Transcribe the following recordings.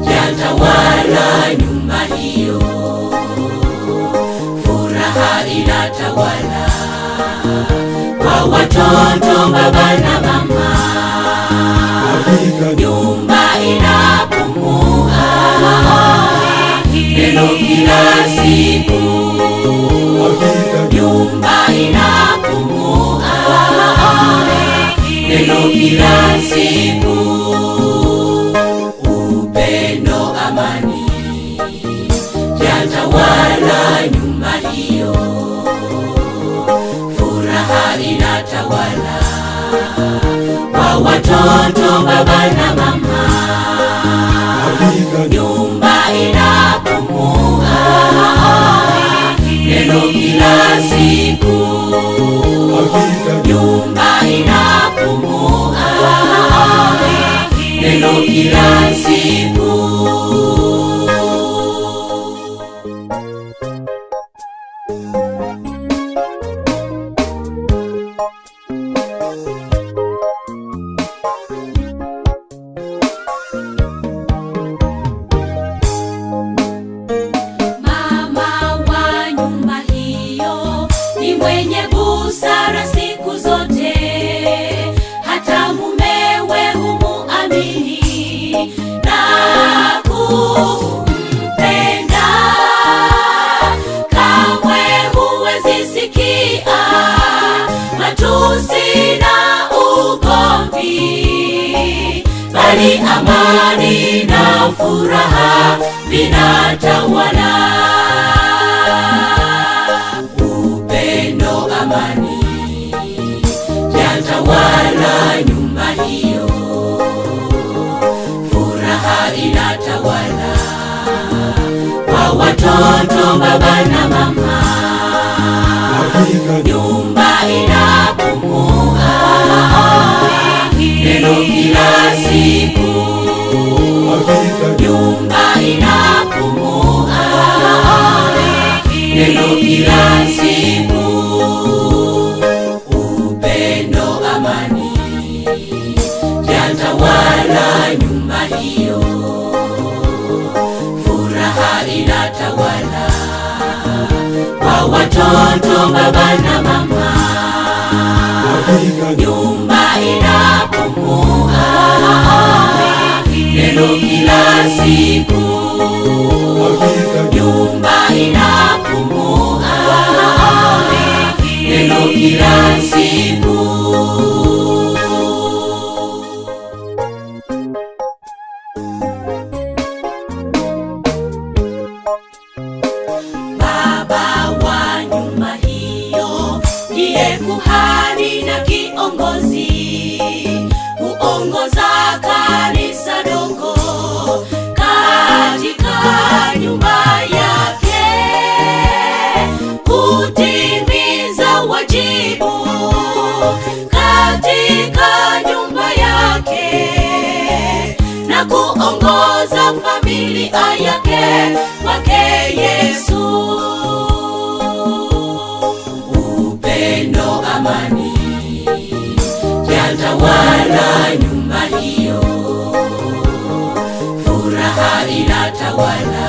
Yatawala nyumba hiyo, furaha inatawala kwa watoto baba na mama. Nyumba inapumua neno kila siku. Nyumba inapumua neno kila siku. Upendo, amani yatawala nyumba hiyo, furaha inatawala kwa watoto baba na mama. Nyumba inapumua neno kila siku. Nyumba inapumua neno kila siku. Mama wa nyumba hiyo ni mwenye busara siku zote, hata mumewe humuamini na kumpenda. Kamwe huwezi sikia matusi na ugomvi, bali amani na furaha vinatawala. Upendo, amani yatawala nyumba hiyo, furaha inatawala kwa watoto baba na mama. Nyumba inapumua neno kila siku. Nyumba inapumua neno kila siku. Upendo, amani yatawala nyumba hiyo, furaha inatawala kwa watoto baba na mama. Nyumba inapumua neno kila siku. Nyumba inapumua neno kila siku. Baba wa nyumba hiyo ndiye kuhani na kiongozi, huongoza kanisa dogo katika nyumba yake, kutimiza wajibu katika nyumba yake na kuongoza familia yake kwake Yesu. Upendo, amani yatawala nyumba hiyo, furaha inatawala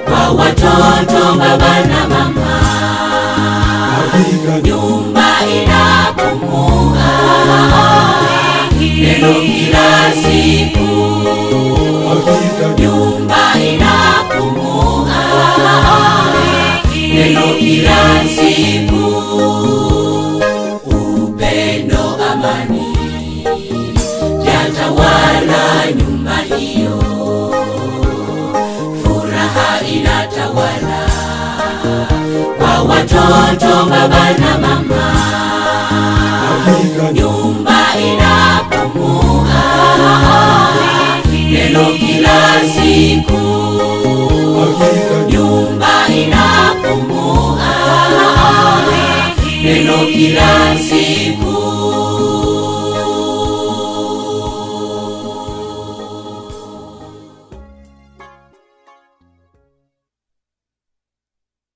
kwa watoto baba na mama. Nyumba inapumua neno kila siku. Nyumba inapumua neno kila siku. Upendo, inatawala. Kwa watoto baba na mama, nyumba inapumua.